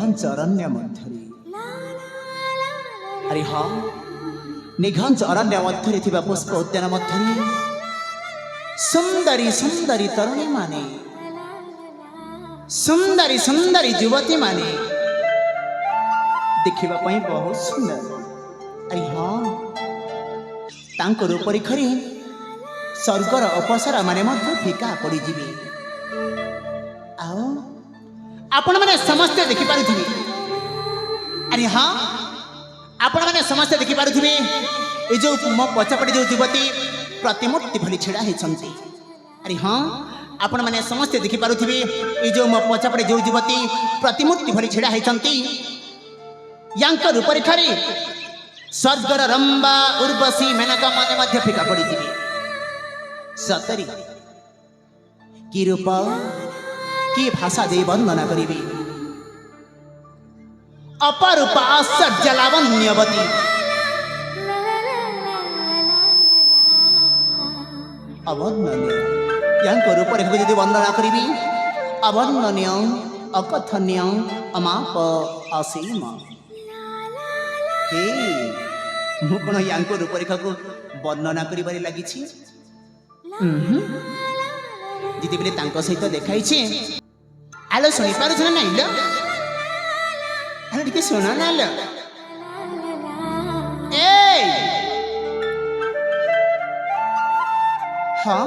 निघांच अरण्य मध्यरे अरे हाँ निघांच अरण्य मध्यरे थिबा पुष्प उद्यान मध्यरे सुंदरी सुंदरी तरुणी माने सुंदरी सुंदरी युवती माने देखिबा पई बहुत सुंदर अरे हाँ तांको रूपरेखरे स्वर्गर अपसरा माने मध्य फिका पड़ी जिबे आओ आपण माने समस्त देखि पारुथिबे अरे हाँ आपण माने समस्त देखि पारुथिबे ए जो मो पछपटे जो युवती प्रतिमूर्ति भली छेड़ा हेछंती अरे हाँ आपण माने समस्त देखि पारुथिबे ए जो मो पछपटे जो युवती प्रतिमूर्ति भली छेड़ा हेछंती यांकर रूपरेखारे स्वर्गर रंबा उर्वशी मेनका माने मध्य फिका पड़ी जिबे सतरी की रूप की भाषा दे वर्णना करिबे अपरूप आश्चर्य लावण्यवती अवर्णनीय यांको रूपरेखा यदि वर्णना करिबी अवर्णनीय अकथनीय अमाप असीम हे मु कोन यांको रूपरेखा को वर्णना करिबारे लागिछि जिते बेले तांको सहित देखाई छे आलो सुनी पारु छ नै ल आलो टिके सुना ना ल ए हां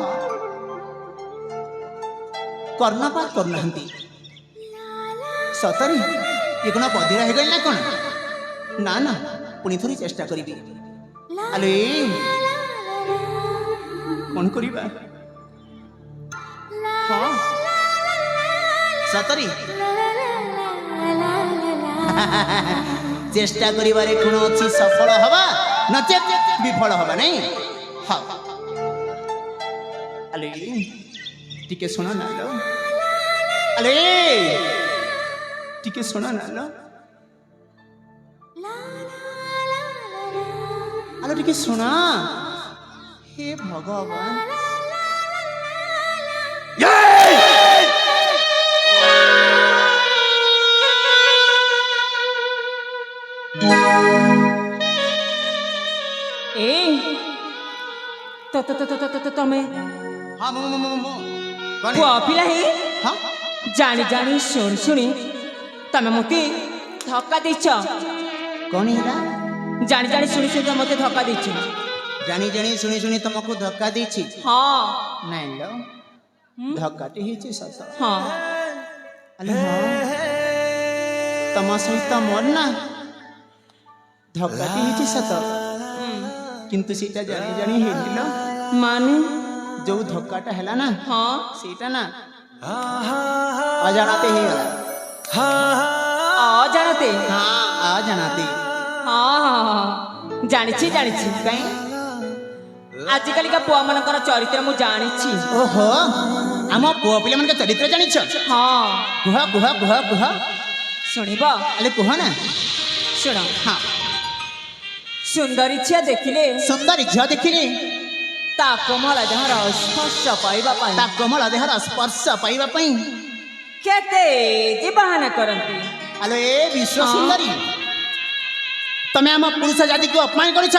कर्णपात करनाहंती सतरी ये कोन बधिरा हे गइल ना कोन ना ना पुनी थोड़ी चेष्टा करिबी आलो ए कोन करिबा हाँ सतरी चेष्टा करिबारे कोन अछि सफल हवा नचेत विफल हवा नहीं हाँ अले टिके सुना ना लो अले टिके सुना ना लो अले टिके सुना हे भगवान ए तो तमें हाँ मो पुआ पिला है हाँ जानी जानी शुणी शुणी तमें मते धक्का देछ कौन है जानी जानी शुणी शुणी मते धक्का देछ जानी जानी सुनी सुनी तुमको धक्का देछि हाँ नहीं लो धक्का टी हिचे सत हाँ अरे हाँ तमा सहित मोर ना धक्का टी हिचे सत किंतु सीता जानी जानी हेलिलो माने जो धक्काटा हैला ना हाँ सीता ना अजानते ही गला जानते हाँ अजानते हाँ हाँ जानी कहीं आजिकल का पुआ मनकर चरित्र मु जानी ओहो आम पुआ पिला मन चरित्र जानिछ हाँ कुह कुह कुह कुह शुणब अले कुह ना शुण हाँ सुंदरी झिया देखिले सुंदरी झिया देखिले ता कोमल देहर स्पर्श पाइबा पई ता कोमल देहर स्पर्श पाइबा पई केते जे बहाना करंती अलो ए विश्व सुंदरी तमे आम पुरुष जाति को अपमान करिछ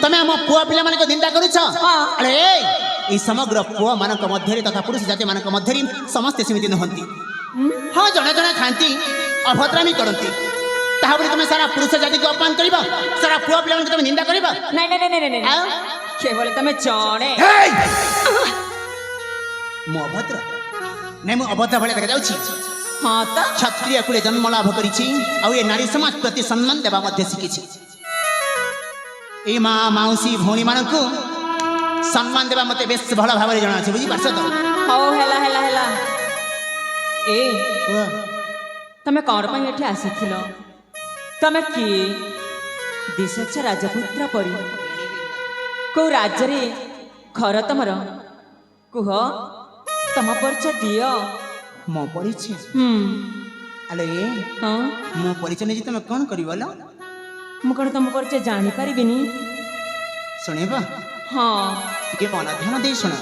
तमे आम पुआ पिला माने को निंदा करिछ अरे ए समग्र पुआ मानक मध्यरे तथा पुरुष जाति मानक मध्यरे समस्त समिति नहंती हां जणे जणे खांती अभद्रामी करंती ताहा बोली तमे सारा पुरुष जाति को अपमान करिबा सारा पुआ पिला माने तमे निंदा करिबा नहीं नहीं नहीं नहीं आ केवल तमे जाने मो अभद्र नहीं मो अभद्र भले देखा जाउछि हाँ तो क्षत्रिय कुले जन्म लाभ करिछि आ ए नारी समाज प्रति सम्मान देबा मध्ये सिखिछि ए माँ माउसी भौणी मानकु सम्मान देबा मते बेस भल भाबरे जणा अछि बुझि पारछ तो हो हेला हेला हेला ए तमे कौन पई एठी आसीथिलो तमे की दिशछ राजपुत्र परी को राज्य रे घर तमर कुह तम परिचय दियो मो परिचय अले हाँ मो परिचय नै तमे कोन करिवलो मु कौन तम परिचय जानी पारिबिनी सुनेबा हाँ टिके मन ध्यान दे सुन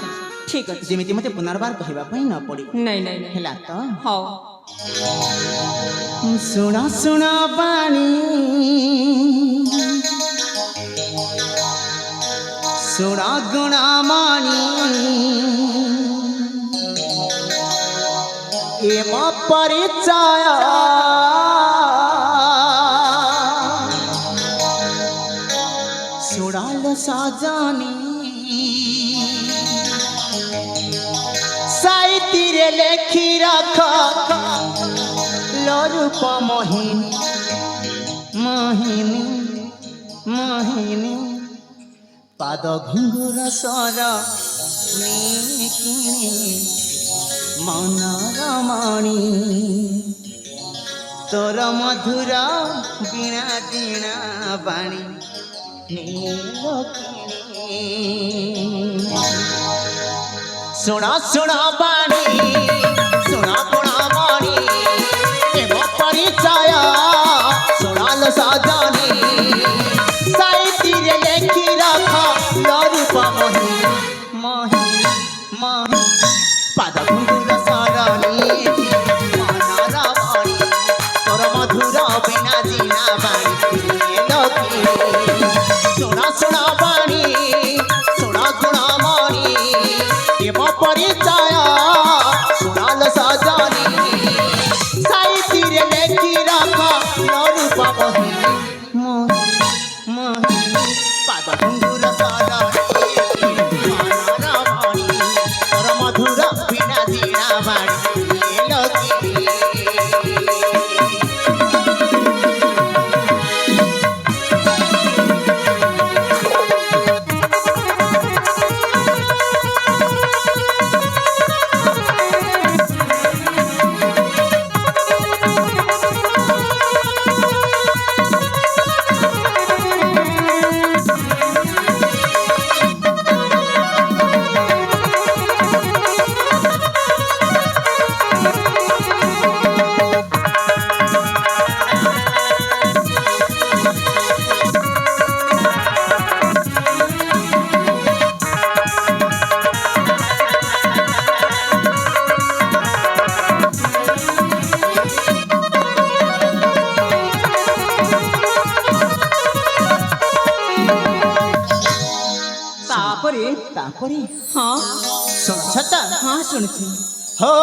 ठीक है जेमिति मते पुनर्बार कहबा पई न पड़ी नहीं नहीं नहीं हेला तो हाँ ଶୁଣ ଶୁଣ ବାଣୀ ଶୁଣ ଗୁଣମଣି ଏ ମୋ ପରିଚୟ ଶୁଣାଲ ସଜନୀ ସାଇତିରେ ଲେଖି ରଖ ଲୋରୂପ ମୋହିନୀ ମୋହିନୀ ମୋହିନୀ ପାଦ ଘୁଙ୍ଗୁର ସ୍ୱର କିଣି ମନର ମଣି ତୋର ମଧୁର ବୀଣା ବୀଣା ବାଣୀ ନୀଳ କିଣି ଶୁଣ ଶୁଣ ବାଣୀ ଶୁଣ ଗୁଣମଣି ଏ ମୋ ପରିଚୟ ଶୁଣାଲ ସଜନୀ ସାଇତିରେ ଲେଖି ରଖ ଲୋରୂପ ମୋହିନୀ ମୋହିନୀ ମୋହିନୀ ପାଦ ଘୁଙ୍ଗୁର ସରଣୀ ମନର ମଣି ତୋର ମଧୁର ବୀଣା ବୀଣା ବାଣୀ ଶୁଣ ଶୁଣ ବାଣୀ ଶୁଣ ଗୁଣମଣି ଏ ମୋ ପରିଚୟ ଶୁଣାଲ ସଜନୀ ସାଇତିରେ ଲେଖି ରଖ ଲୋରୂପ ମୋହିନୀ ମୋହିନୀ ମୋହିନୀ ପାଦ ଘୁଙ୍ଗୁର ସରଣୀ ମନର ମଣି ତୋର ମଧୁର ବୀଣା ବୀଣା ବାଣୀ ତାପରେ ହଁ ଶୁଣଛ ତ ହଁ ଶୁଣିଛି हो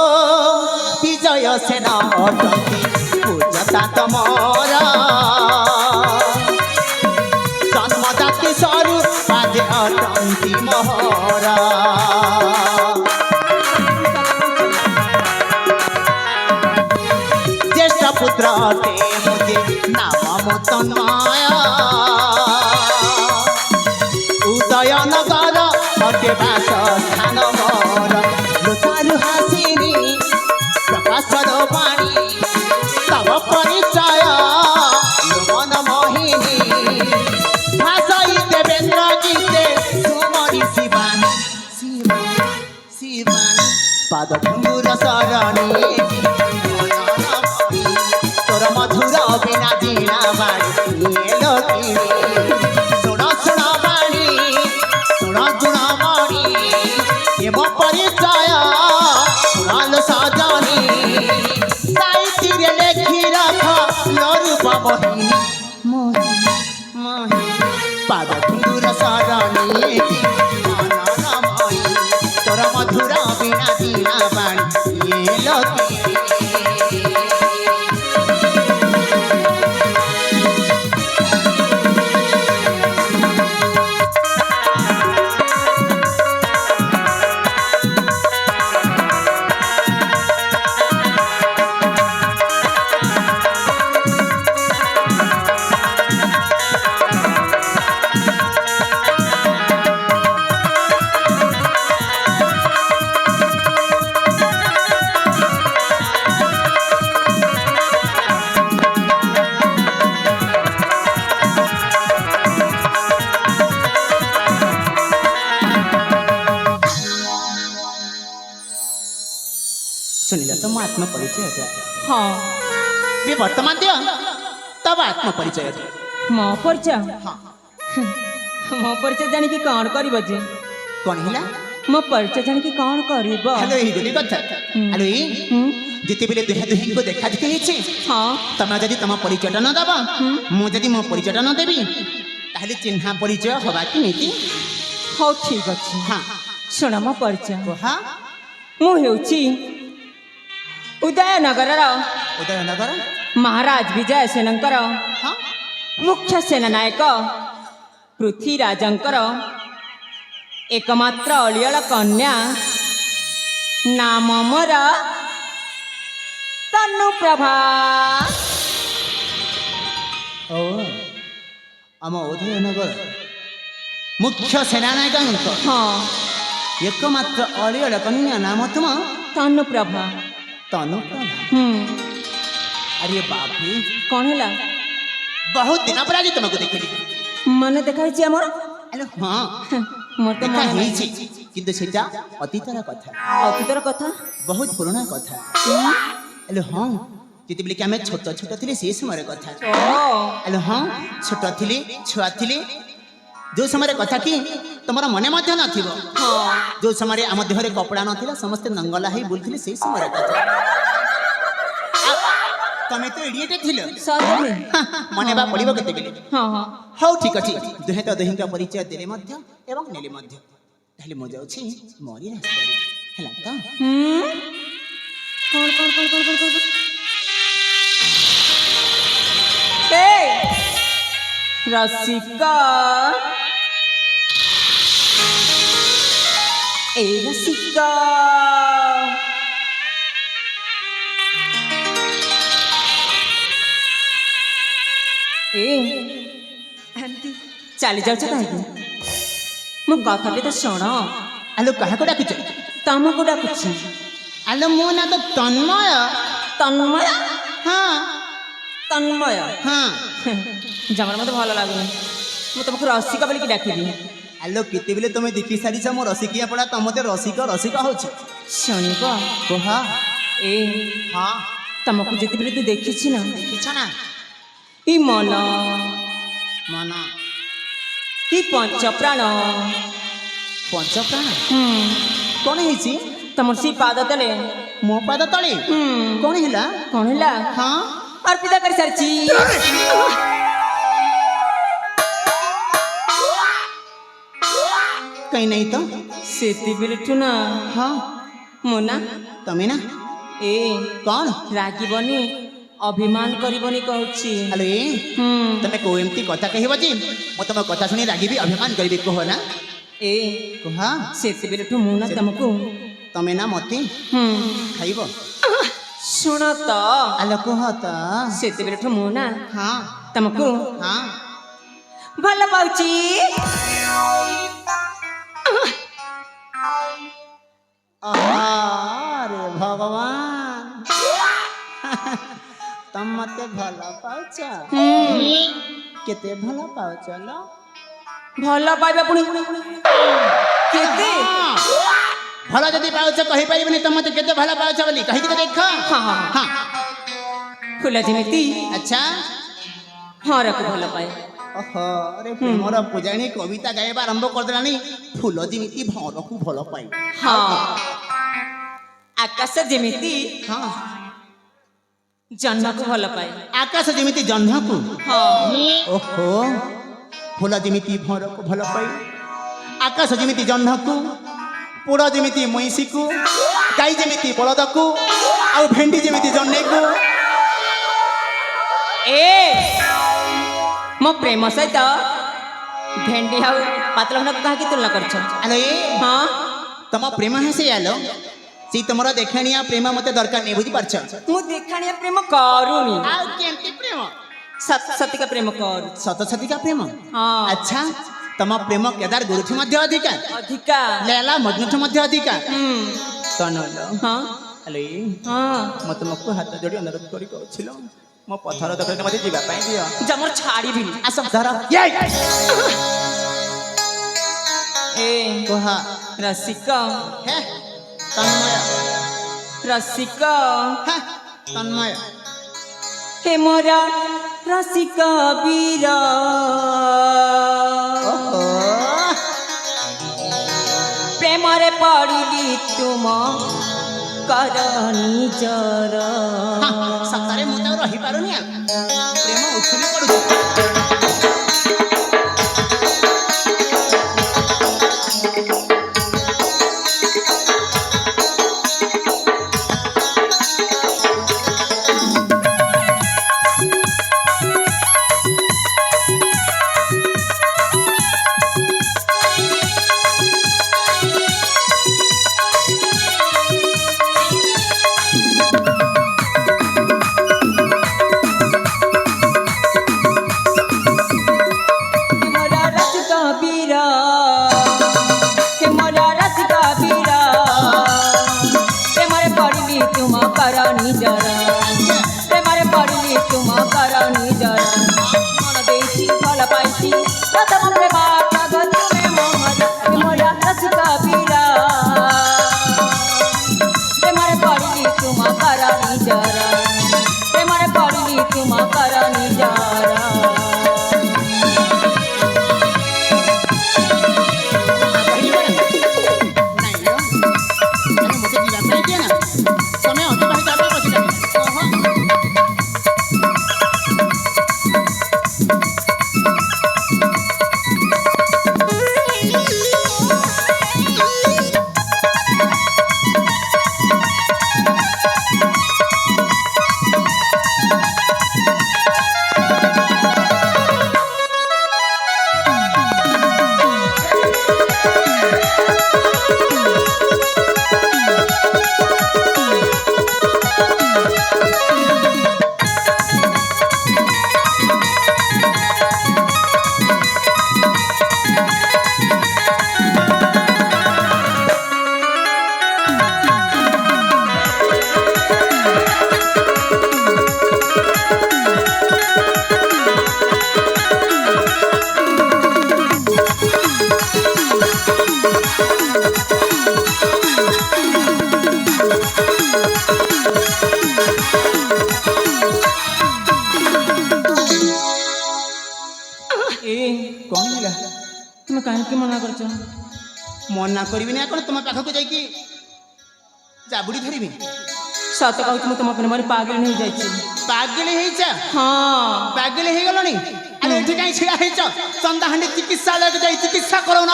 विजय सेन अटंती पूजता तमर जन्मदाती स्वरूप आज अटंती मोहरा ज्येष्ठ पुत्र अटे मुझे नाम मुतन्मय उदय नगर अटे बास स्थान मोर लुचारु हासिनी प्रकाशर वाणी तव परिचय मन मोहिनी भाषाई देवेन्द्र गीते सुमरी शिवानी शिवानी पाद घुंगुर शरणी तोर मधुर बिना जीना बाणी शुण शुण बाणी शुण गुणमणि एवं परिचय शुणाल सजनी साहित्य लेखि रख रूप मोहिनी मोहिनी मोहिनी पाद घुंगुर शरणी मनमयी तोर मधुर बिना जीना बाणी सुनिल तो आत्म परिचय हाँ भी वर्तमान दिया तब आत्म परिचय मो परिचय हाँ मो परिचय जानी कि कौन करिब जे कौन हिला मो परिचय जानी कि कौन करिब हेलो ई गोली कथा हेलो ई ଯେତେବେଳେ ଦୁହେଁ ଦୁହିଁଙ୍କୁ ଦେଖା ଦେଖି ହେଇଛି ହଁ ତମେ ଯଦି ତମ ପରିଚୟଟା ନ ଦେବ ମୁଁ ଯଦି ମୋ ପରିଚୟଟା ନ ଦେବି ତାହେଲେ ଚିହ୍ନା ପରିଚୟ ହବା କି ନୀତି ହଉ ଠିକ୍ ଅଛି ହଁ ଶୁଣ ମୋ ପରିଚୟ କୁହ ମୁଁ ହେଉଛି ଉଦୟନଗରର ଉଦୟନଗର ମହାରାଜ ବିଜୟ ସେନଙ୍କର ହଁ ମୁଖ୍ୟ ସେନାନାୟକ ପୃଥ୍ୱୀରାଜଙ୍କର ଏକମାତ୍ର ଅଳିଅଳ କନ୍ୟା ନାମ ମୋର ତନୁପ୍ରଭା। ଓ ଆମ ଉଦୟନଗର ମୁଖ୍ୟ ସେନାନାୟକଙ୍କ ହଁ ଏକମାତ୍ର ଅଳିଅଳ କନ୍ୟା ନାମ ତୁମ ତନୁପ୍ରଭା। ତନୁପ୍ରଭା ଆରେ ବାପରେ କ'ଣ ହେଲା ବହୁତ ଦିନ ପରେ ଆଜି ତୁମକୁ ଦେଖିଲି ମନେ ଦେଖାଇଛି ଆମର ଆରେ ହଁ ମୋର ତ ଦେଖା ମନେ ନାହିଁ। ହେଇଛି କିନ୍ତୁ ସେଟା ଅତୀତର କଥା ଅତୀତର କଥା ବହୁତ ପୁରୁଣା କଥା ଆରେ ହଁ ଯେତେବେଳେ କି ଆମେ ଛୋଟ ଛୋଟ ଥିଲେ ସେଇ ସମୟର କଥା ଆରେ ହଁ ଛୋଟ ଥିଲେ ଛୁଆ ଥିଲେ ଯେଉଁ ସମୟରେ କଥା କି ତମର ମନେ ମଧ୍ୟ ନଥିବ ଯେଉଁ ସମୟରେ ଆମ ଦେହରେ କପଡ଼ା ନଥିଲା ସମସ୍ତେ ନଙ୍ଗଲା ହେଇ ବୁଲୁଥିଲେ ସେଇ ସମୟର କଥା ତମେ ତ ଏଡ଼ିଏଟେ ଥିଲ ସତରେ ମନେ ବା ପଡ଼ିବ କେତେବେଳେ ହଁ ହଁ ହଉ ଠିକ ଅଛି ଦୁହେଁ ତ ଦୁହିଁଙ୍କ ପରିଚୟ ଦେଲେ ମଧ୍ୟ ଏବଂ ନେଲେ ମଧ୍ୟ ତାହେଲେ ମୁଁ ଯାଉଛି ମରି ରାସ୍ତାରେ ହେଲା ତ କ'ଣ କ'ଣ କ'ଣ କ'ଣ କ'ଣ କ'ଣ ରସିକା ଏ ରସିକା ଏ ଚାଲି ଯାଉଛ କାହିଁକି ମୋ କଥାଟି ତ ଶୁଣ ଆଲୋ କାହାକୁ ଡାକୁଛ ତମକୁ ଡାକୁଛି ଆଲୋ ମୋ ନା ତ ତନ୍ମୟ ତନ୍ମୟ ହଁ ତନ୍ମୟ ହଁ ଜମାର ମତେ ଭଲ ଲାଗୁନି ମୁଁ ତମକୁ ରସିକା ବୋଲିକି ଡାକିବି ଆଲୋ କେତେବେଳେ ତମେ ଦେଖି ସାରିଛ ମୋ ରସିକିଆ ପଡ଼ା ତମତେ ରସିକ ରସିକ ହଉଛି ଶୁଣିବ କୁହ ଏ ହଁ ତମକୁ ଯେତେବେଳେ ତୁ ଦେଖିଛି ନା ଦେଖିଛ ନା ଇ ମନ ମନ ଇ ପଞ୍ଚପ୍ରାଣ ପଞ୍ଚପ୍ରାଣ କ'ଣ ହେଇଛି ତମର ସେଇ ପାଦ ତଳେ ମୋ ପାଦ ତଳେ କ'ଣ ହେଲା କ'ଣ ହେଲା ହଁ ଅର୍ପିତା କରିସାରିଛି କାହିଁ ନାହିଁ ତ ସେତେବେଳଠୁ ନା ହଁ ମୁଁ ନା ତମେ ନା ଏ କ'ଣ ରାଗିବନି ଅଭିମାନ କରିବନି କହୁଛି ଆଲୋ ଏ ତମେ କୋଉ ଏମିତି କଥା କହିବ ଯେ ମୁଁ ତମ କଥା ଶୁଣି ରାଗିବି ଅଭିମାନ କରିବି କୁହ ନା ଏ କୁହ ସେତେବେଳଠୁ ମୁଁ ନା ତମକୁ ତମେ ନା ମତେ ଖାଇବ ଶୁଣ ତ ଆଲୋ କୁହ ତ ସେତେବେଳଠୁ ମୁଁ ନା ହଁ ତମକୁ ହଁ ଭଲ ପାଉଛି ଆରେ ଭଗବାନ ତମ ମତେ ଭଲ ପାଉଛ କେତେ ଭଲ ପାଉଛ ଲୋ ଭଲ ପାଇବା ପୁଣି କେତେ ଭଲ ଯଦି ପାଉଛ କହିପାରିବିନି ତମ ମତେ କେତେ ଭଲ ପାଉଛ ବୋଲି କହିକି ତ ଦେଖ ହଁ ଫୁଲ ଯେମିତି ଆଚ୍ଛା ହରକୁ ଭଲ ପାଏ ଓହୋ ଆରେ ପ୍ରେମର ପୂଜାଣୀ କବିତା ଗାଇବା ଆରମ୍ଭ କରିଦେଲାଣି ଫୁଲ ଯେମିତି ଭରକୁ ଭଲ ପାଏ ହଁ ଆକାଶ ଯେମିତି ହଁ ଜହ୍ନକୁ ଭଲ ପାଏ ଆକାଶ ଯେମିତି ଜହ୍ନକୁ ହଁ ଓହୋ ଫୁଲ ଯେମିତି ଭରକୁ ଭଲ ପାଏ ଆକାଶ ଯେମିତି ଜହ୍ନକୁ ପୋଡ଼ ଯେମିତି ମଇଁଷିକୁ ଗାଈ ଯେମିତି ବଳଦକୁ ଆଉ ଭେଣ୍ଡି ଯେମିତି ଜହ୍ନେକୁ ଏ ମୋ ପ୍ରେମ ସହିତ ଭେଣ୍ଡି ଆଉ ପାତଳ ଘନକୁ କାହିଁକି ତୁଳନା କରୁଛ ଆଲୋ ଏ ହଁ ତମ ପ୍ରେମ ହିଁ ସେ ଆଲୋ ସେଇ ତମର ଦେଖାଣିଆ ପ୍ରେମ ମତେ ଦରକାର ନାହିଁ ବୁଝିପାରୁଛ ମୁଁ ଦେଖାଣିଆ ପ୍ରେମ କରୁନି ଆଉ କେମିତି ପ୍ରେମ ସତିକା ପ୍ରେମ କରୁ ସତ ସତିକା ପ୍ରେମ ହଁ ଆଚ୍ଛା ତମ ପ୍ରେମ କେଦାର ଗୁରୁଠୁ ମଧ୍ୟ ଅଧିକା ଅଧିକା ଲେଲା ମଜନୁଠୁ ମଧ୍ୟ ଅଧିକା ତନଲ ହଁ ଆଲୋ ଏ ହଁ ମୁଁ ତୁମକୁ ହାତ ଯୋଡ଼ି ଅନୁରୋଧ କରି କହୁছিল ମୋ ପଥର ଦୋକାନରେ ମୋତେ ଯିବା ପାଇଁ ଦିଅ ଜମର ଛାଡ଼ିବିନି ଆସ ଧର ଏ କୁହ ରସିକ ହେ ତନ୍ମୟ ରସିକ ହେ ତନ୍ମୟ হে মোরা রসিক বীর ଓହୋ প্রেমরে পড়িলি তুম कर निजर ସତରେ ମୁଁ ତ ରହିପାରୁନି ଆଉ ପ୍ରେମ ଉଛୁଳି ପଡୁଛି। मोरा रस कबीरा हे मोरा रस कबीरा हे मारे पड़ली तुम कर निजर हे मारे पड़ली तुम कर निजर मन देसी फल पाइसी प्रथम प्रेम जग तुमे मोहर हे मोरा रस कबीरा हे मारे पड़ली तुम कर निजर हे मारे पड़ली तुम कर निजर କଣ ହେଲା? তুমি କାହିଁକି ମନା କରୁଛ? ମନା କରିବିନି ଆଉ କଣ ତୁମ ପାଖକୁ ଯାଇକି ଜାବୁଡ଼ି ଧରିବି? ସତ କହୁଛି ମୁଁ ତୁମ ପ୍ରେମରେ ପାଗଳ ହେଇଯାଇଛି। ପାଗଳି ହେଇଛ? ହଁ ପାଗଳି ହେଇଗଲଣି? ଆରେ ଏଠି କାହିଁ ଛିଡ଼ା ହେଇଛ? ଚନ୍ଦାହାଣ୍ଡି ଚିକିତ୍ସାଳୟକୁ ଯାଇ ଚିକିତ୍ସା କରଉନ।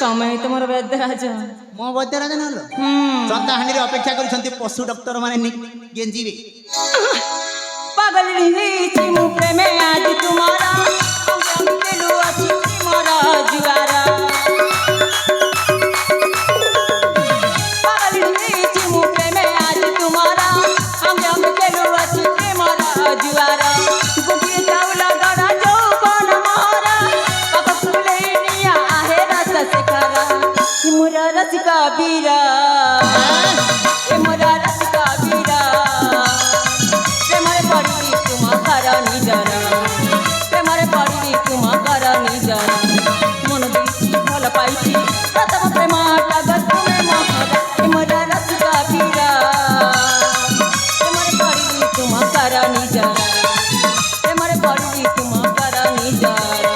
ତମେ ହିଁ ତୁମର ବେଦରାଜ। ମୋ ବୈଦ୍ୟରାଜ ନହେଲ ଚନ୍ଦାହାଣ୍ଡିରେ ଅପେକ୍ଷା କରିଛନ୍ତି ପଶୁ ଡକ୍ଟର ମାନେ ଗେଞ୍ଜିବେ। ପାଗଳ ହେଇଛି ମୁଁ ପ୍ରେମେ ଆଜି ତୁମର ଅଙ୍ଗେଲୁ ଅଛି ମୋର ଜୁଆର ପାଗଳ ହେଇଛି ମୁଁ ପ୍ରେମେ ଆଜି ତୁମର ଅଙ୍ଗେଲୁ ଅଛି ମୋର ଜୁଆର ଗୋଟିଏ ଚାଉଳ ଗଡ଼ା ଯୌବନ ମୋର ପାଖ ଫୁଲେଇ ନିଆ ଆହେ ରସ ଶିଖର ମୋର ରସ କବୀରା ମୋର ରସ କବୀରା ପ୍ରେମରେ ପଡ଼ିଲି ତୁମ କର ନିଜର ପ୍ରେମରେ ପଡ଼ିଲି ତୁମ କର ନିଜର ମନ ଦେଇଛି ଭଲ ପାଇଛି ପ୍ରଥମ ପ୍ରେମଟା ତୁମେ ମୋହର ମୋର ରସ କବୀରା ପ୍ରେମରେ ପଡ଼ିଲି ତୁମ କର ନିଜର ପ୍ରେମରେ ପଡ଼ିଲି ତୁମ କର ନିଜର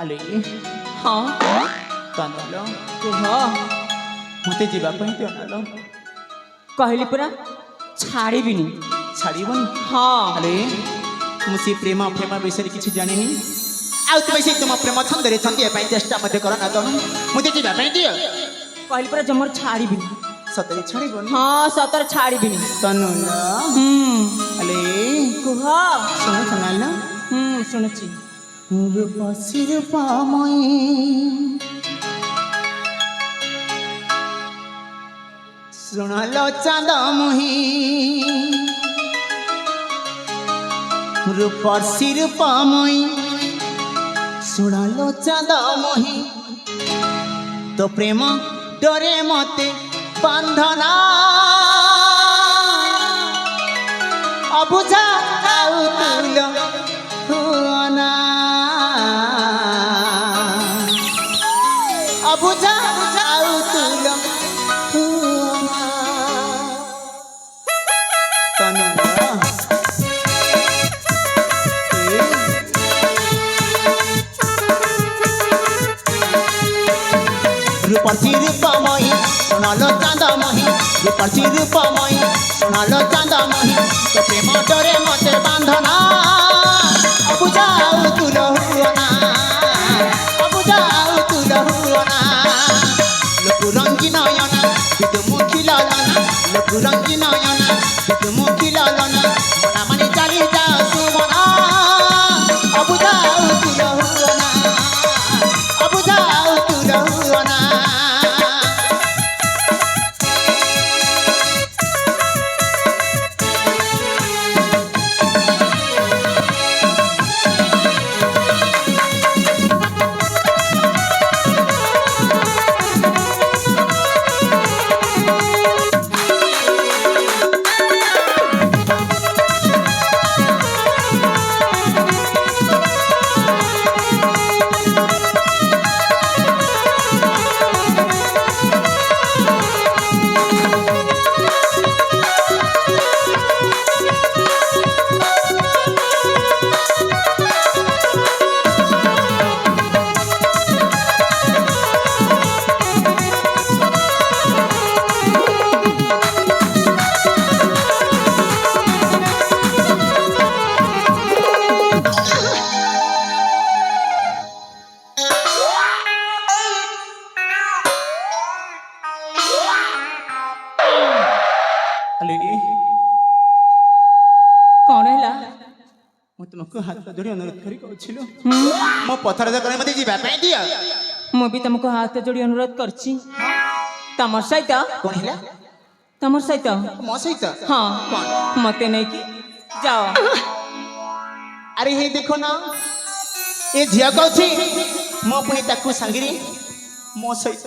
ଆଲେ ହଁ କାନ୍ଦଲ କୁହ ମୋତେ ଯିବା ପାଇଁ ଦିଅନାଲ କହିଲି ପୁରା ଛାଡ଼ିବିନି ଛାଡ଼ିବନି? ହଁ ଆରେ ମୁଁ ସେ ପ୍ରେମ ପ୍ରେମ ବିଷୟରେ କିଛି ଜାଣିନି ଆଉ ତୁମେ ସେ ତୁମ ପ୍ରେମ ଛନ୍ଦରେ ଛନ୍ଦିବା ପାଇଁ ଚେଷ୍ଟା ମଧ୍ୟ କର ନା ତମେ ମୋତେ ଯିବା ପାଇଁ ଦିଅ କହିଲି ପୁରା ଜମର ଛାଡ଼ିବିନି। ସତରେ ଛାଡ଼ିବନି? ହଁ ସତରେ ଛାଡ଼ିବିନି। ତନୁଲ ଆଲେ କୁହ। ଶୁଣ ଶୁଣାଲ ଶୁଣୁଛି। ରୂପସୀ ରୂପମୟୀ ଶୁଣଲ ଚାନ୍ଦମୁହିଁ ରୂପସୀ ରୂପମୟୀ ଶୁଣଲ ଚାନ୍ଦମୁହିଁ তো প্রেম ডরে মতে বন্ধনা অবুঝা আউতুল হুয়না অবুঝা আউতুল হুয়না তনু রূপসী রূপময়ী শোনালো চাঁদময়ী রূপসী রূপময়ী শোনালো চাঁদময়ী তো প্রেম ডরে মতে বান্ধনা অবুঝাও তুল হুয়না অবুঝাও তুল হুয়না লোক রঙ্গি নয়না বিদুমুখী ললনা লোক রঙ্গি নয়না বিদুমুখী ললনা মনা মানে চালি যাও সুমনা অবুঝাও তুল হুয়না অবুঝাও তুল হুয়না କ'ଣ ହେଲା? ମୁଁ ତୁମକୁ ହାତ ଯୋଡ଼ି ଅନୁରୋଧ କରି କହୁছিল ମୋ ପଥର ଦୋକାନ ମତେ ଯିବା ପାଇଁ ଦିଅ। ମୁଁ ବି ତମକୁ ହାତ ଯୋଡ଼ି ଅନୁରୋଧ କରିଛି। ତମର ସହିତ କ'ଣ ହେଲା? ତମର ସହିତ ମୋ ସହିତ? ହଁ କ'ଣ? ମତେ ନେଇକି ଯାଅ। ଆରେ ହେ ଦେଖ ନା ଏ ଝିଅ କହୁଛି ମୁଁ ପୁଣି ତାକୁ ସାଙ୍ଗରେ ମୋ ସହିତ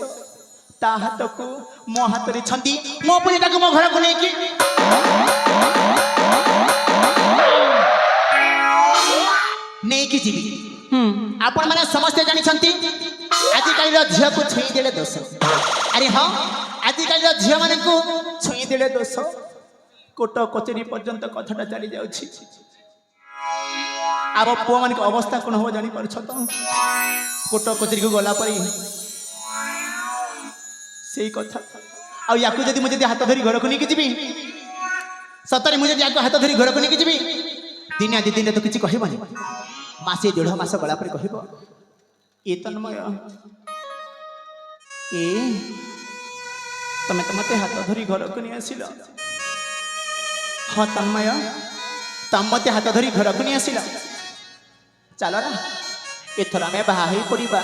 ତା ହାତକୁ ମୋ ହାତରେ ଛନ୍ଦି ମୁଁ ପୁଣି ତାକୁ ମୋ ଘରକୁ ନେଇକି ନେଇକି ଯିବି। ଆପଣମାନେ ସମସ୍ତେ ଜାଣିଛନ୍ତି ଆଜିକାଲିର ଝିଅକୁ ଛୁଇଁ ଦେଲେ ଦୋଷ। ଆରେ ହଁ ଆଜିକାଲିର ଝିଅମାନଙ୍କୁ ଛୁଇଁ ଦେଲେ ଦୋଷ। କୋର୍ଟ କଚେରୀ ପର୍ଯ୍ୟନ୍ତ କଥାଟା ଚାଲି ଯାଉଛି। ଆମ ପୁଅମାନଙ୍କ ଅବସ୍ଥା କ'ଣ ହବ ଜାଣିପାରୁଛ ତ? କୋର୍ଟ କଚେରୀକୁ ଗଲା ପରେ ସେଇ କଥା। ଆଉ ୟାକୁ ଯଦି ମୁଁ ଯଦି ହାତ ଧରି ଘରକୁ ନେଇକି ଯିବି ସତରେ ମୁଁ ଯଦି ୟାକୁ ହାତ ଧରି ଘରକୁ ନେଇକି ଯିବି ଦିନେ ଦି ଦିନରେ ତ କିଛି କହିବନି। ମାସେ ଦେଢ଼ ମାସ ଗଲା ପରେ କହିବ ଏ ତନ୍ମୟ ଏ ତମେ ତ ମତେ ହାତ ଧରି ଘରକୁ ନେଇ ଆସିଲ। ହଁ ତନ୍ମୟ ତମେ ମତେ ହାତ ଧରି ଘରକୁ ନେଇ ଆସିଲ। ଚାଲ ନା ଏଥର ଆମେ ବାହା ହେଇ ପଡ଼ିବା।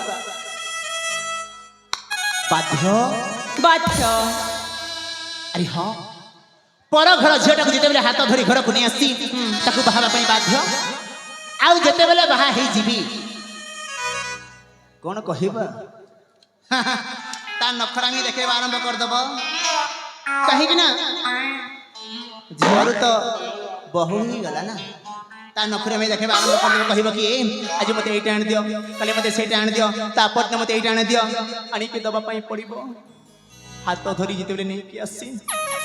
ବାଧ୍ୟ ବାଧ୍ୟ। ଆରେ ହଁ ପର ଘର ଝିଅଟାକୁ ଯେତେବେଳେ ହାତ ଧରି ଘରକୁ ନେଇ ଆସିଛି ତାକୁ ବାହା ହେବା ପାଇଁ ବାଧ୍ୟ। ଆଉ ଯେତେବେଳେ ବାହା ହେଇଯିବି କ'ଣ କହିବା? ତା ନଖରାମି ଦେଖେଇବା ଆରମ୍ଭ କରିଦେବ। କାହିଁକି ନା ଝିଅରୁ ତ ବହୁ ହେଇଗଲା ନା। ତା ନଖରାମି ଦେଖେଇବା ଆରମ୍ଭ କରିଦେବ। କହିବ କି ଆଜି ମତେ ଏଇଟା ଆଣିଦିଅ କାଲି ମତେ ସେଇଟା ଆଣିଦିଅ ତାପରଦିନ ମତେ ଏଇଟା ଆଣିଦିଅ। ଆଣିକି ଦେବା ପାଇଁ ପଡ଼ିବ। ହାତ ଧରି ଯେତେବେଳେ ନେଇକି ଆସି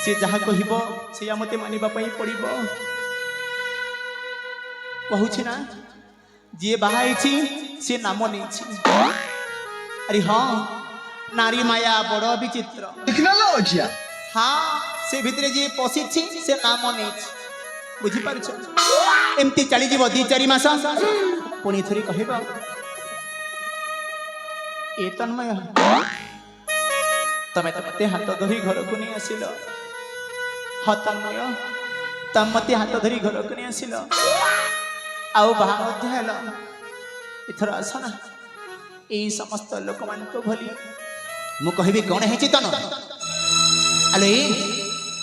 ସେ ଯାହା କହିବ ସେଇଆ ମତେ ମାନିବା ପାଇଁ ପଡ଼ିବ। କହୁଛି ନା ଯିଏ ବାହା ହେଇଛି ସେ ନାମ ନେଇଛି। ଆରେ ହଁ ନାରୀ ମାୟା ବଡ଼ ବିଚିତ୍ର। ହଁ ସେ ଭିତରେ ଯିଏ ପଶିଛି ସେ ନାମ ନେଇଛି। ବୁଝିପାରୁଛ? ଏମିତି ଚାଲିଯିବ 2-4 ମାସ ପୁଣି ଥରେ କହିବ ଏ ତନ୍ମୟ ତମେ ତ ମତେ ହାତ ଧରି ଘରକୁ ନେଇ ଆସିଲ। ହତନ୍ମୟ ତମେ ମତେ ହାତ ଧରି ଘରକୁ ନେଇ ଆସିଲ, ଆଉ ବାହା ମଧ୍ୟ ହେଲ। ଏଥର ଆସ ନା ଏଇ ସମସ୍ତ ଲୋକମାନଙ୍କ ଭଳି ମୁଁ କହିବି କଣ ହେଇଛି ତନ। ଆଲୋ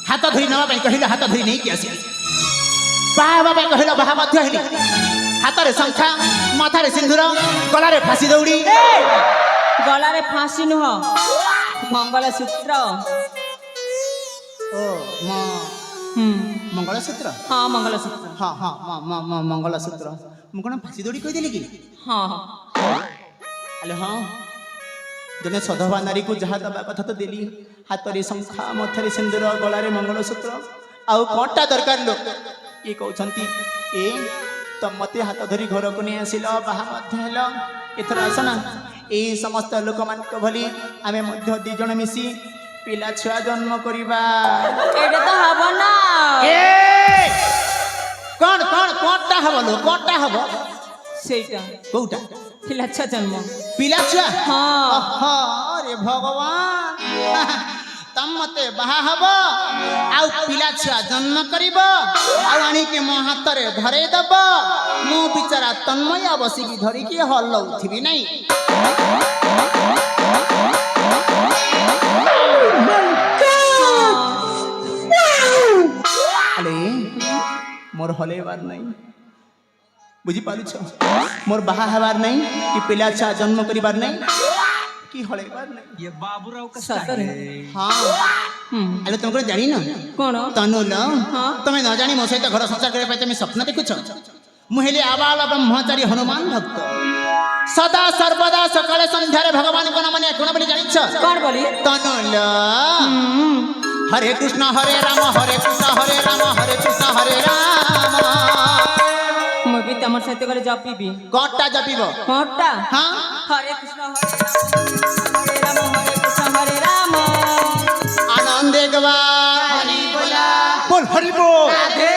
ହାତ ଧରି ନେବା ପାଇଁ କହିଲ, ହାତ ଧରି ନେଇକି ଆସିଲି। ବାହା ହେବା ପାଇଁ କହିଲ, ବାହା ମଧ୍ୟ ହେଲି। ହାତରେ ଶଙ୍ଖା, ମାଥାରେ ସିନ୍ଦୁର, ଗଳାରେ ଫାঁସି ଦଉଡ଼ି। ଗଳାରେ ଫାঁସି ନୁହଁ, ମଙ୍ଗଳସୂତ୍ର। ଓ ହୁଁ, ମଙ୍ଗଳସୂତ୍ର। ହଁ ମଙ୍ଗଳସୂତ୍ର। ହଁ ହଁ ମଙ୍ଗଳସୂତ୍ର। ମୁଁ କଣ ଫାঁସି ଦଉଡ଼ି କହିଦେଲି କି? ହଁ ଆଲେ ହଁ, ଜଣେ ସଧବା ନାରୀକୁ ଯାହା ଦେବା କଥା ତ ଦେଲି। ହାତରେ ଶଙ୍ଖା, ମଥାରେ ସିନ୍ଦୁର, ଗଳାରେ ମଙ୍ଗଳସୂତ୍ର, ଆଉ କଣଟା ଦରକାର ଲୋକ? ଇଏ କହୁଛନ୍ତି ଏ ତ ମତେ ହାତ ଧରି ଘରକୁ ନେଇ ଆସିଲ, ବାହା ମଧ୍ୟ ହେଲ। ଏଥର ଆସ ନା ଏଇ ସମସ୍ତ ଲୋକମାନଙ୍କ ଭଳି ଆମେ ମଧ୍ୟ ଦି ଜଣ ମିଶି ପିଲା ଛୁଆ ଜନ୍ମ କରିବା। ଏଇଟା ତ ହବ ନା। କଣଟା ହବ ଲୋ? କଣଟା ହବ? ସେଇଟା କୋଉଟା? ପିଲା ଛୁଆ ଜନ୍ମ। ପିଲା ଛୁଆ? ହଁ। ରେ ଭଗବାନ, ତମ ମତେ ବାହା ହବ, ଆଉ ପିଲା ଛୁଆ ଜନ୍ମ କରିବ, ଆଉ ଆଣିକି ମୋ ହାତରେ ଧରେଇ ଦବ। ମୁଁ ବିଚାରା ତନ୍ମୟ ବସିକି ଧରିକି ହଲଉଥିବି ନାଇଁ। ଆରେ ମୋର ହଲେଇବାର ନାହିଁ, ବୁଝିପାରୁଛ? ମୋର ବାହା ହେବାର ନାହିଁ, କି ପିଲା ଛୁଆ ଜନ୍ମ କରିବାର ନାହିଁ, କି ହଳେଇବାର ନାହିଁ। ସତରେ? ହଁ। ଆରେ ତମେ କଣ ଜାଣିନ? କଣ? ତନୁଲ, ହଁ। ତମେ ନ ଜାଣି ମୋ ସହିତ ଘର ସଂସାର କରିବା ପାଇଁ ତମେ ସ୍ୱପ୍ନ ଦେଖୁଛ? ମୁଁ ହେଲି ଆବାଳ ବ୍ରହ୍ମଚାରୀ ହନୁମାନ ଭକ୍ତ। ସଦା ସର୍ବଦା ସକାଳେ ସନ୍ଧ୍ୟାରେ ଭଗବାନଙ୍କ ନାମ ନିଏ। କଣ ବୋଲି ଜାଣିଛ? କଣ ବୋଲି? ତନୁଲ, ହରେ କୃଷ୍ଣ ହରେ ରାମ, ହରେ କୃଷ୍ଣ ହରେ ରାମ, ହରେ କୃଷ୍ଣ ହରେ ରାମ। ମୁଁ ବି ତମର ସହିତ ଗଲେ ଜପିବି। କଣଟା ଜପିବ? କଣଟା? ହଁ, ହରେ କୃଷ୍ଣ ହରେ ରାମ, ହରେ କୃଷ୍ଣ ହରେ ରାମ। ଆନନ୍ଦେ ଗवा ହରି ବୋଲା। बोल हरि बोल। ରାଧେ।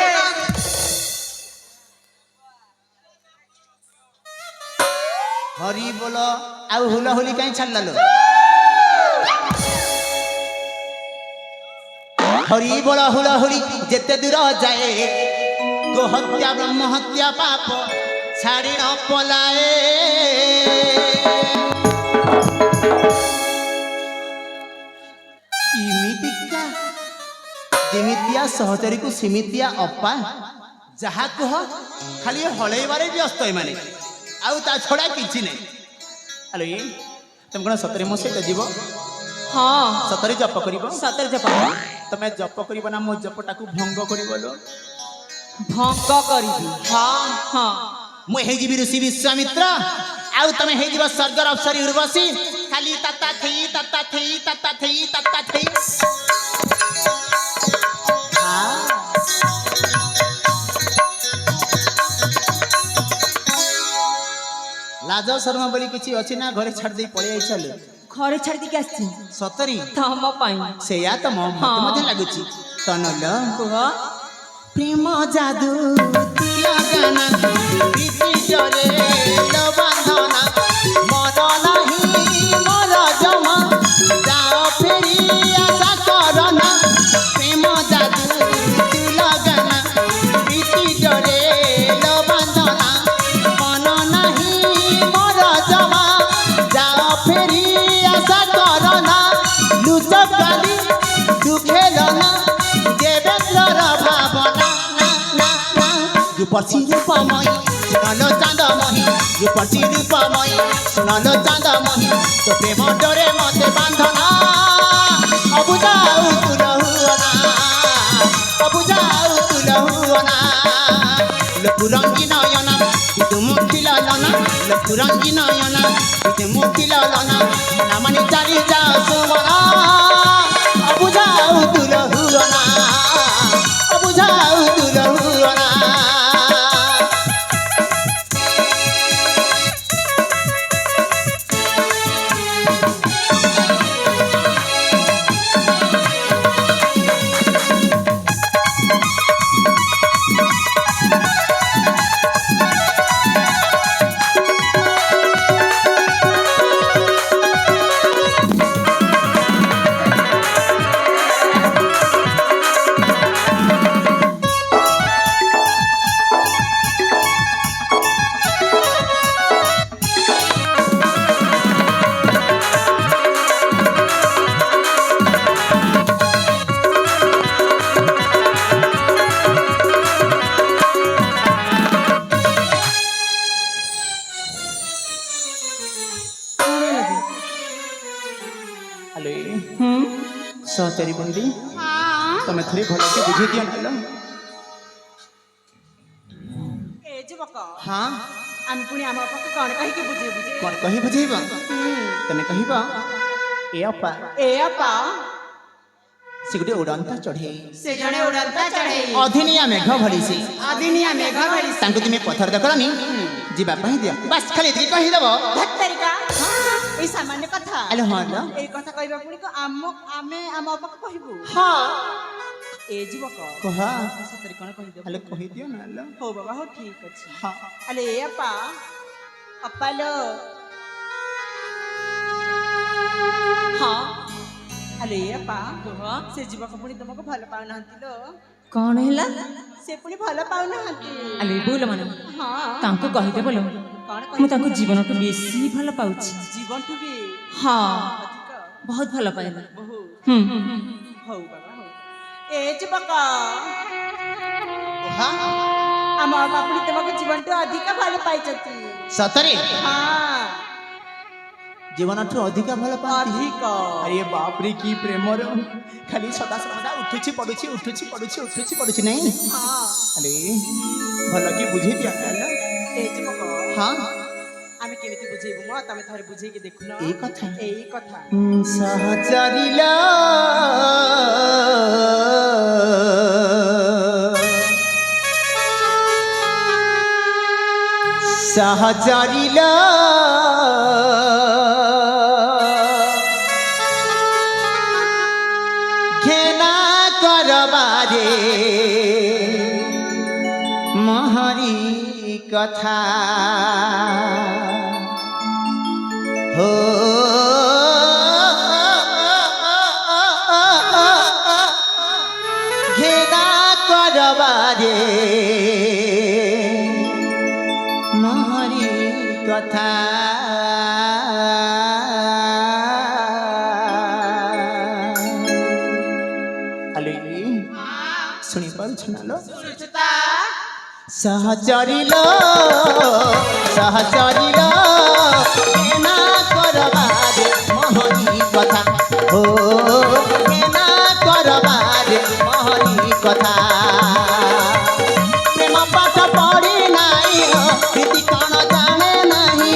हरि बोल ଆଉ ହୁଲା ହୁଲି କାଇଁ ଛାଡିଲାଲ? हरि बोल हुला हुली ଯେତେ ଦୂର ଯାଏ, ଗୋ ହତ୍ୟା ବ୍ରହ୍ମ ହତ୍ୟା ପାପ ଛାଡ଼ି ନ ପଲାଏ। ଇମିତିକା ଯେମିତିଆ ସହଚରୀକୁ ସେମିତିଆ ଅପା, ଯାହା କୁହ ଖାଲି ହଳେଇବାରେ ବ୍ୟସ୍ତ ଏମାନେ, ଆଉ ତା ଛଡା କିଛି ନାହିଁ। ଆଲୋ ତମେ କଣ ସତରେ ମୋ ସହିତ ଯିବ? ହଁ ସତରେ ଜପ କରିବ? ସତରେ ଜପ। ତମେ ଜପ କରିବ ନା ମୋ ଜପଟାକୁ ଭଙ୍ଗ କରିବ ଲୋ? ଭଙ୍ଗ କରିବି। ହଁ, ହଁ। ମୁଁ ହେଇଯିବି ଋଷି ବିଶ୍ୱାମିତ୍ର, ଆଉ ତମେ ହେଇଯିବ ସ୍ୱର୍ଗର ଅପ୍ସରୀ ଉର୍ବଶୀ। ଖାଲି ତାତା ଥେଇ ତାତା ଥେଇ ତାତା ଥେଇ ତାତା ଥେଇ। ଲାଜ ଶର୍ମା ବୋଲି କିଛି ଅଛି ନା? ଘରେ ଛାଡ଼ି ଦେଇ ପଳେଇ ଆଇଚଲ। ଘରେ ଛାଡ଼ି ଦେଇକି ଆସିଛି ସତରୀ? ତମ ପାଇଁ। ସେଇଆ ତ ମତେ ମଧ୍ୟ ଲାଗୁଛି। ତନଲ, କୁହ। ପ୍ରେମ ଜାଦୁ ଲଗାନା, ପ୍ରୀତି ଜରେ ଲ ବାନ୍ଧନା, ମର ନାହିଁ ମର ଜମା, ଯାଅ ଫେରି ଆଶା କରନା। ପ୍ରେମ ଜାଦୁ ଲଗାନା, ପ୍ରୀତି ଜରେ ଲ ବାନ୍ଧନା, ମନ ନାହିଁ ମର ଜମା, ଯାଅ ଫେରି আশা করো না। লুচক গালি দুঃখেলনা, দেবেন্দ্রর ভাবনা না না না। রূপসী রূপময়ী শোনালো চাঁদময়ী, রূপসী রূপময়ী শোনালো চাঁদময়ী, তো প্রেম ডোরে মতে বাঁধনা। অবুঝাও তুল হুয়না, অবুঝাও তুল হুয়না। লঘু রঙ্গি নয়না কিন্তু মুখি ললনা, লঘু রঙ্গি নয়না কিন্তু মুখি ললনা, নামানি চারি যাও সুমনা। অবুঝাও তুল হুয়না, অবুঝাও তুল হুয়না। पचारि बंदी हाँ तमे थोड़ी भलो के बुझे दियो नालो ए जुबक हाँ आम पुणी आम बापा कौन कही के बुझे बुझे कौन कही बुझेबा तमे कहिबा ए अपा ए अपा से गुटे उड़ंता चढ़े से जड़े उड़ंता चढ़े अधीनिया मेघ भरिसी अदिनिया मेघ भरी तांको तुमे पत्थर देखलानी जीवा पाई दियो बस खाली एति कहि देबो धत्तरिका এই সামান্য কথা আলো হ্যাঁ লো এই কথা কইবা পুনি কো আমি আম বাপা কহিবু हाँ এ যুবক कहा সতরি কোন কহি দেব हेलो कहि दियो ना लो হো বাবা হো ঠিক আছে हाँ আলে এ আপা আপালো ହଁ আলে এ আপা କୁହ সে যুবক পুনি তোমাকে ভালো পাউ নাহাନ୍ତି লো କ'ଣ ହେଲା সে পুনি ভালো পাউ নাহাନ୍ତି ଆଲେ ବୋଲ ମାନ হ্যাঁ ତାଙ୍କୁ କହିଦେ ବୋଲ কোন ମୁଁ ତାଙ୍କୁ ଜୀବନଠୁ ବେଶୀ ଭଲ ପାଉଛି জীবন টুবি ହଁ ଅଧିକ ବହୁତ ଭଲ ପାଇଲା বহু ହୁଁ হও বাবা হও এ যুবক हाँ ଆମ ବାପୁଣି ତମକୁ ଜୀବନଠୁ ଅଧିକ ଭଲ ପାଇଛନ୍ତି सतरे ହଁ जीवन ठू अधिक भल पाती ଅଧିକ अरे बाप रे की प्रेम रो खाली सदा सदा उठुची पडुची उठुची पडुची उठुची पडुची नहीं ହଁ अरे भल की बुझे दिया ना ଏ ଯୁବକ हाँ ଆମେ କେମିତି ବୁଝେଇବୁ ମ ତମେ ଥରେ ବୁଝେଇକି ଦେଖୁନ ଏଇ କଥା ଏଇ କଥା सहचरिला सहचरिला घेना करबारे महरी कथा हो घेना करबारे महरी कथा अले सुनी पारुछ नालो ସୁଚତା सहचरिल सहचरिल केना करबार महरी कथा हो केना करबार महरी कथा प्रेम पाठ पढ़ी नाही प्रीति कण जाने नाही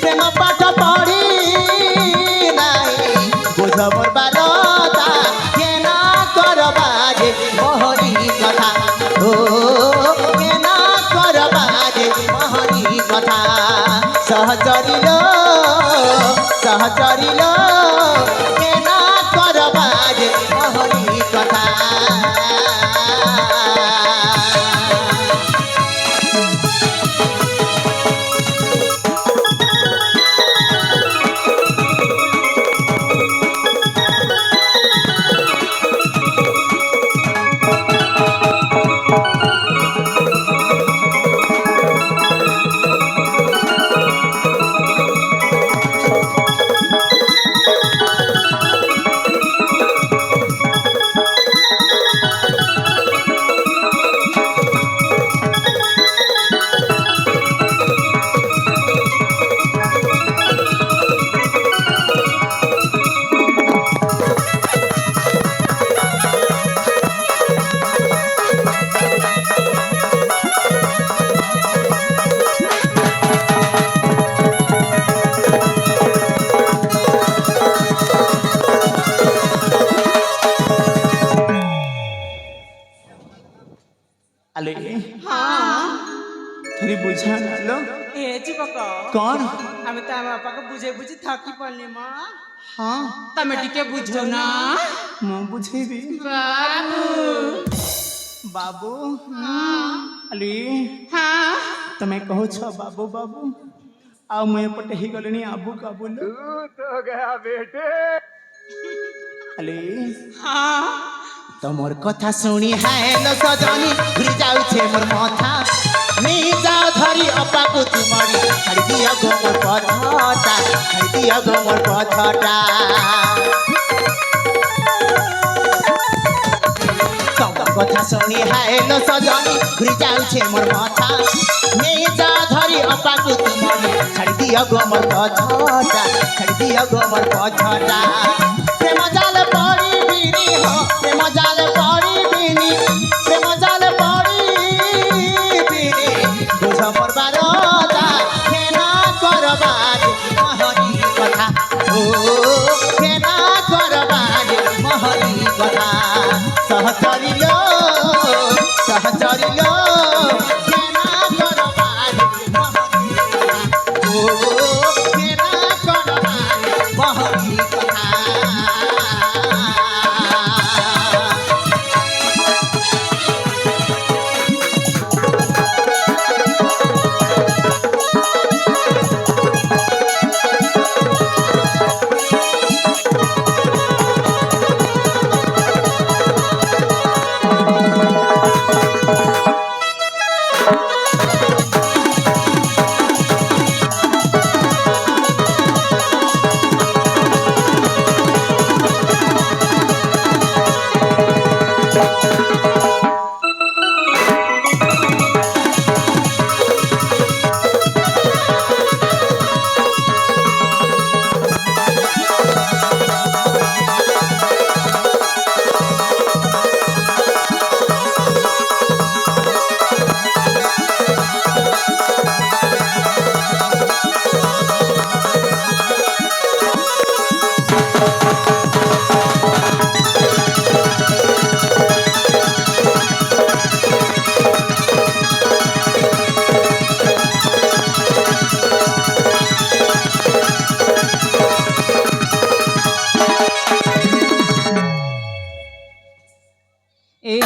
प्रेम पाठ पढ़ी नाही बुझ मोर बारता केना करबार महरी कथा हो केना करबार महरी कथा सहचरिल सहचरिल केना करबार महरी कथा अले ହଁ थोड़ी बुझा नालो ଏ ଯୁବକ कौन ଆମେ ତ ଆମ ବାପାକୁ ବୁଝେଇ ବୁଝି ଥକି ପଡିଲେ ମ हाँ ତମେ ଟିକେ ବୁଝ ନା ମୁଁ ବୁଝେଇବି ବାବୁ बाबू अली ହଁ तमे कहू छ बाबू बाबू आ मैं एपटे ही गलनी आबू काबुल तो गया बेटे अली ହଁ तमोर कथा सुनी हाएलो सजनी घुरी जाऊ छे मोर माथा नहीं जाओ धरी अपा को तुमरी छाड़ी दिया गो मोर पथटा छाड़ी दिया गो मोर पथटा तमोर कथा सुनी हाएलो सजनी घुरी जाऊ छे मोर माथा नहीं जाओ धरी अपा को तुमरी छाड़ी दिया गो मोर पथटा छाड़ी दिया गो मोर पथटा प्रेम जाल पड़ी পড়িবিনি হো প্রেম জালে পড়িবিনি প্রেম জালে পড়িবিনি বুঝ পড়বার খেনা করবার মহরি কথা ও খেনা করবার মহরি কথা সহচরিল সহচরিল খেনা করবার মহরি কথা ও খেনা করবার মহরি কথা ए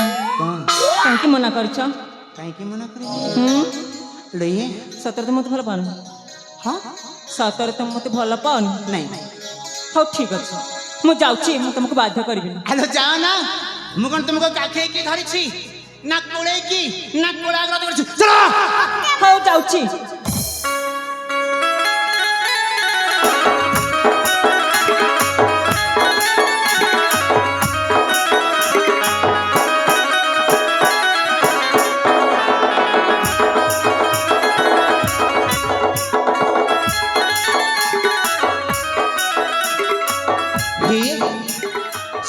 କାହିଁକି ମନା କରିଛ? କାହିଁକି ମନା କରିବି ହୁଁ ଲୋଇଏ ସତରେ ତ ମୋତେ ଭଲ ପାଉନି। ହଁ ସତରେ ତ ମୋତେ ଭଲ ପାଉନି। ନାଇଁ ହଉ ଠିକ୍ ଅଛି ମୁଁ ଯାଉଛି, ମୁଁ ତମକୁ ବାଧ୍ୟ କରିବିନି। ହ୍ୟାଲୋ ଯାଅ ନା ମୁଁ କଣ ତୁମକୁ କାଖେଇକି ଧରିଛି ନା କୋଳେଇକି ନା କୋଳାଗ୍ରତ କରିଛି ଚାଲ ହଉ ଯାଉଛି।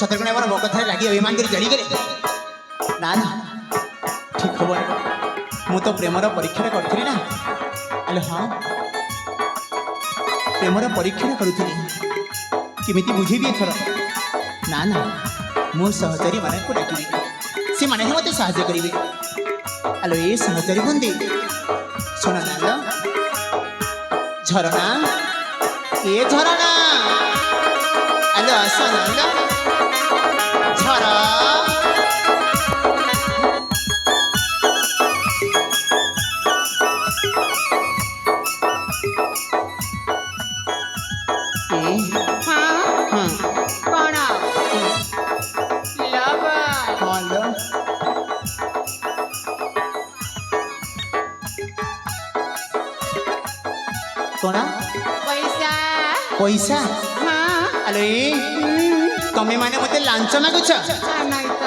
ସତର୍କ ଆମର ମୋ କଥାରେ ଲାଗି ଅଭିମାନ କରି ଜଳି କରେ ନା ନା ଠିକ ହବ ମୁଁ ତ ପ୍ରେମର ପରୀକ୍ଷାଟା କରିଥିଲି ନା ହେଲେ ହଁ ପ୍ରେମର ପରୀକ୍ଷାଟା କରୁଥିଲି କେମିତି ବୁଝେଇବି ଏଥର ନା ନା ମୁଁ ସହଚରୀମାନଙ୍କୁ ଡାକିବି ସେମାନେ ହିଁ ମୋତେ ସାହାଯ୍ୟ କରିବେ ଆଲୋ ଏ ସହଚରୀ ବନ୍ଦୀ ଶୁଣ ନା ଝରଣା ଏ ଝରଣା ଆଲୋ ଆସ ନା ଝରା କଣ ଲବ ହ୍ୟାଲୋ କଣ ପଇସା ପଇସା ହଁ ଆଲୋ ତମେ ମାନେ ମତେ ଲାଞ୍ଚ ମାଗୁଛ ନାଇଁ ତ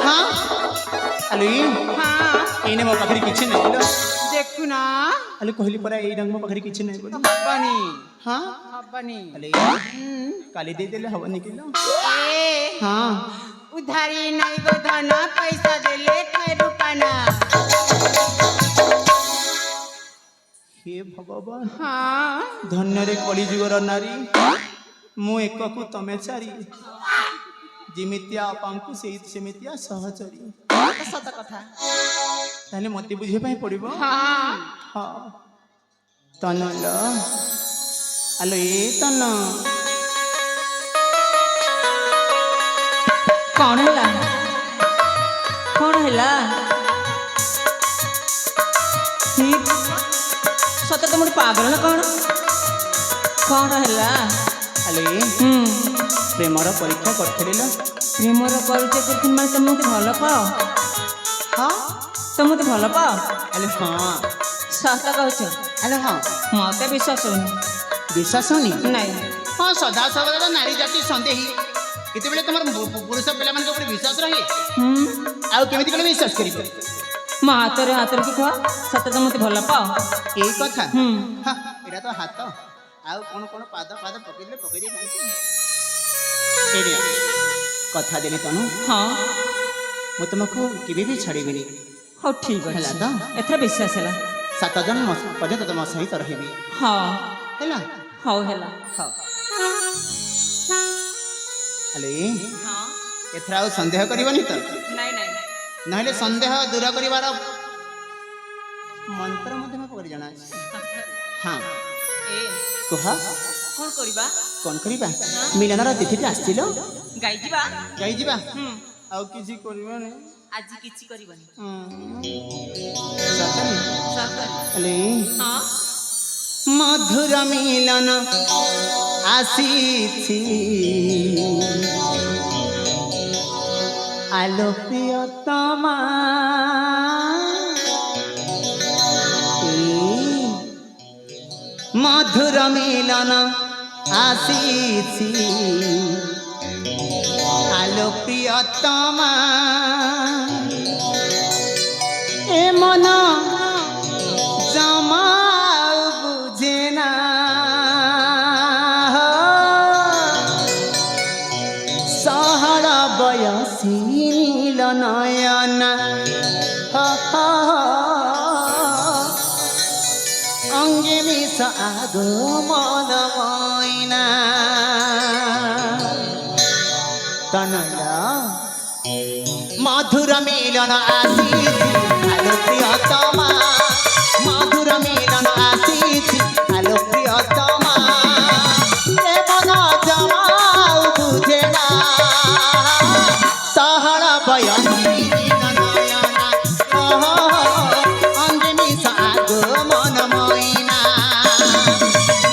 ହଁ ଆଲୋ ହଁ ଏଇନେ ମୋ ପାଖରେ କିଛି ନାହିଁ ଲୋ ଦେଖୁନ ଆଲୋ କହିଲି ପରା ଏଇ ରଙ୍ଗ ମୋ ପାଖରେ କିଛି ନାହିଁ ବୋଲି ହବନି ହଁ ହବନି ଆଲୋ କାଲି ଦେଇଦେଲେ ହବନି କିଲୋ ଏ ହଁ ଉଧାରି ନାଇଁ ଗো ଧନ ପଇସା ଦେଲେ ଖାଇବୁ ପାନା ହେ ଭଗବାନ ହଁ ଧନ୍ୟରେ କଳିଯୁଗର ନାରୀ ମୁଁ ଏକକୁ ତମେ ଚାରି ଯେମିତିଆ ଅପାଙ୍କୁ ସେମିତିଆ ସହଚରୀ ସତ କଥା ତାହେଲେ ମତେ ବୁଝିବା ପାଇଁ ପଡିବ ହଁ ହଁ ତନ ଲୋ ଆଲୋ ଏ ତନ କଣ ହେଲା କଣ ହେଲା? ସତରେ ତ ଗୋଟେ ପାଗଳ ନା କଣ? କଣ ହେଲା? ଆଲୋ ପ୍ରେମର ପରୀକ୍ଷା କରିଥିଲି ଲୋ ପ୍ରେମର ପରିଚୟ କରିଥିଲି ମାନେ ତମେ ମୋତେ ଭଲ ପାଅ? ହଁ ତମେ ମୋତେ ଭଲ ପାଅ? ଆଲୋ ହଁ ସତ କହୁଛ? ଆଲୋ ହଁ ମୋତେ ବିଶ୍ୱାସ ହଉନି। ବିଶ୍ୱାସ ହଉନି ନାଇଁ ହଁ ସଦା ସର୍ବଦା ନାରୀ ଜାତି ସନ୍ଦେହୀ କେତେବେଳେ ତମର ପୁରୁଷ ପିଲାମାନଙ୍କ ଉପରେ ବିଶ୍ୱାସ ରହେ ଆଉ କେମିତି କଲେ ବିଶ୍ୱାସ କରିବ ମୋ ହାତରେ କି କୁହ ସତରେ ମୋତେ ଭଲ ପାଅ? ଏଇ କଥା ହୁଁ ହଁ ଏଇଟା ତ ହାତ ଆଉ କଣ କଣ ପାଦ ପକେଇଦେଲେ ପକେଇ ଦେଇଥାନ୍ତି କଥା ଦେଲି ତନୁ ହଁ ମୁଁ ତୁମକୁ କେବେ ବି ଛାଡ଼ିବିନି ହଉ ଠିକ୍ ହେଲା ଅଛି ତ ଏଥର ବିଶ୍ୱାସ ହେଲା 7 ଜନ୍ମ ପର୍ଯ୍ୟନ୍ତ ତୁମ ସହିତ ରହିବି ହଁ ହେଲା ହଉ ହେଲା ହଉ ଆଲୋ ହଁ ଏଥର ଆଉ ସନ୍ଦେହ କରିବନି ତ ନାଇଁ ନାଇଁ ନହେଲେ ସନ୍ଦେହ ଦୂର କରିବାର ମନ୍ତ୍ର ମଧ୍ୟ ମୋ ପାଖରେ ଜଣା ଅଛି ହଁ ଏ କୁହ କ'ଣ କରିବା କ'ଣ କରିବା ମିଳନର ତିଥିଟି ଆସିছিল ଗାଇ ଯିବା ଯାଇଯିବା ଆଉ କିଛି କରିବାନି ଆଜି କିଛି କରିବନି ସତରେ ସତରେ ହେଲେ ହଁ ମଧୁର ମିଳନ ଆସିଛି ଆଲୋ ପ୍ରିୟତମା মধুর মিলন আসিছি আলো প্রিয়তমা এ মন জমা বুঝে না সহর বয়সী নীল নয়ন অঙ্গে মিশা আগো মন ময়না তনলা মধুর মিলন আসিছি আলো প্রিয়তমা মধুর মিলন আসিছি আলো প্রিয়তমা এ মন জমাও বুঝে না সহল বয়সী নয়না অঙ্গে মিশা আগো মন ময়না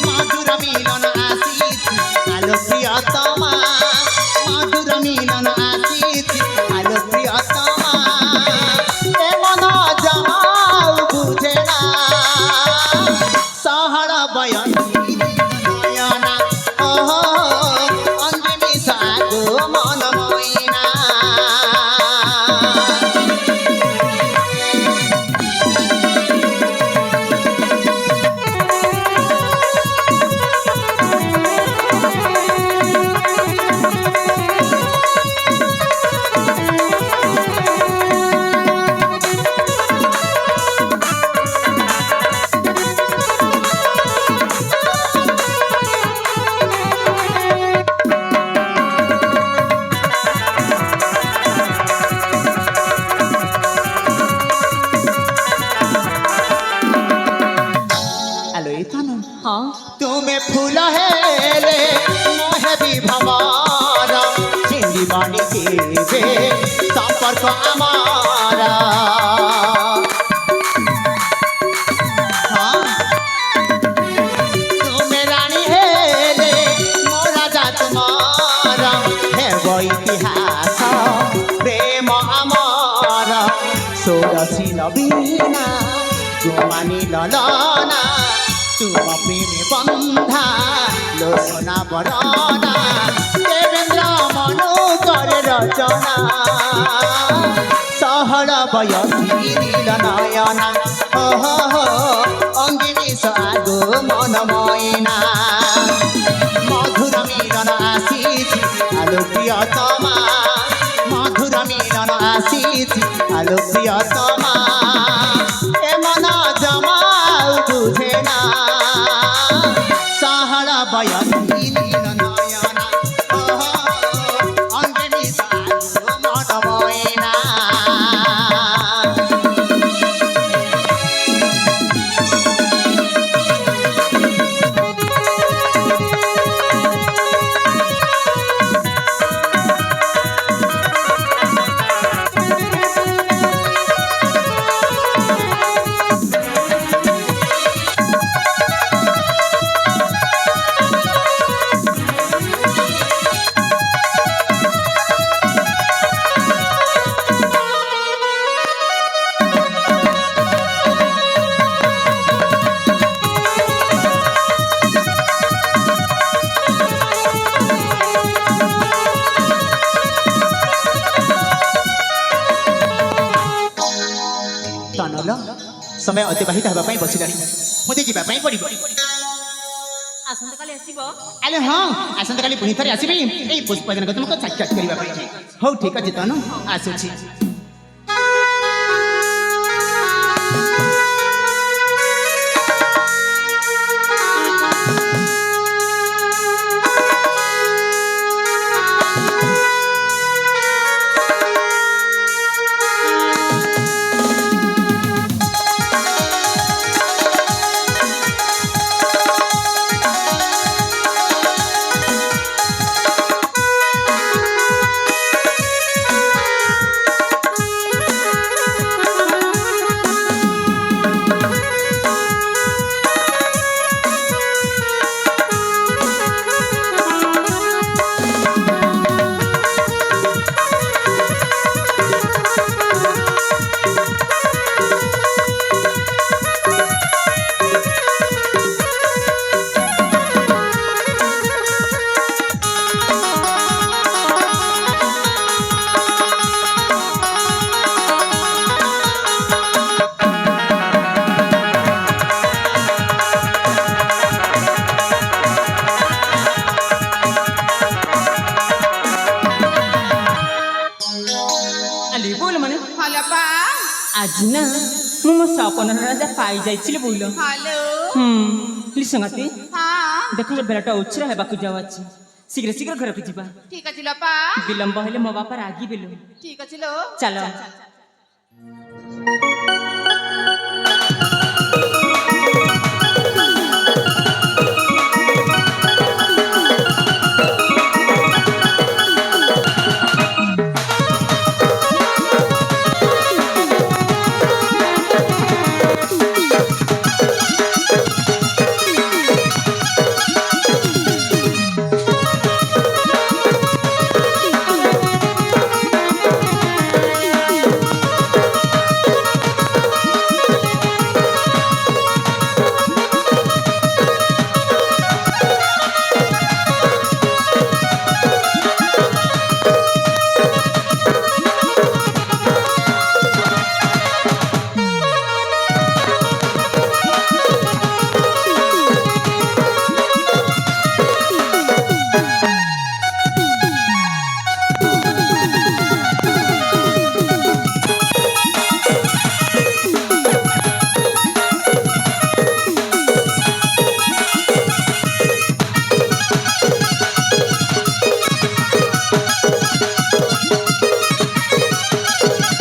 মধুর মিলন আসিছি আলো প্রিয়তমা মধুর মিলন আসিছি আলো প্রিয়তমা এ মন জমাও বুঝে না সহল বয়সী নয়না অঙ্গে মিশা আগো মন ময়না আলো এই তনু ହଁ তুমি ফুল হেলে মোহে বিভবর চিন্দিবানি কেবে সম্পর্ক আমার হ্যাঁ তুমি রানী হেলে মো রাজা তোমার হেব ইতিহাস প্রেম আমার ষোড়শী নবীনা গুমানি ললনা তুম প্রেমে বন্ধা লোচনা বরণা দেবেন্দ্র মনু করে রচনা সহল বয়সী নীল নয়না অঙ্গি মিশ আগো মন ময়না মধুর মিলন আসিছি আলো প্রিয়তমা মধুর মিলন আসিছি আলো প্রিয়তমা এ মন জমাও বুঝে না সহল বয়সী নীল নয়না অঙ্গে মিশা আগো মন ময়না ତନଲ ସମୟ ଅତିବାହିତ ହେବା ପାଇଁ ବସିଲାଣି ମୋତେ ଯିବା ପାଇଁ ପଡ଼ିବ ଆସନ୍ତାକାଲି ଆସିବ ଆଲେ ହଁ ଆସନ୍ତାକାଲି ପୁଣି ଥରେ ଆସିବି ଏଇ ପୁଷ୍ପଜନକ ତୁମକୁ ସାକ୍ଷାତ କରିବା ପାଇଁ ହଉ ଠିକ ଅଛି ତନୁ ଆସୁଛି ଆଲି ବୋଲ ମାନେ ହ୍ୟାଲୋ ପା ଆଜି ନା ମୁଁ ମୋ ସପନର ରାଜା ପାଇ ଯାଇଥିଲି ବୋଲ ହ୍ୟାଲୋ ଲିସଙ୍ଗାତି ହଁ ଦେଖ ବେଳାଟା ଉଚ୍ଛରା ହେବାକୁ ଯାଉଛି ଶୀଘ୍ର ଶୀଘ୍ର ଘରକୁ ଯିବା ଠିକ ଅଛି ଲୋ ପା ବିଳମ୍ବ ହେଲେ ମୋ ବାପା ରାଗିବେଲୁ ଠିକ ଅଛି ଲୋ ଚାଲ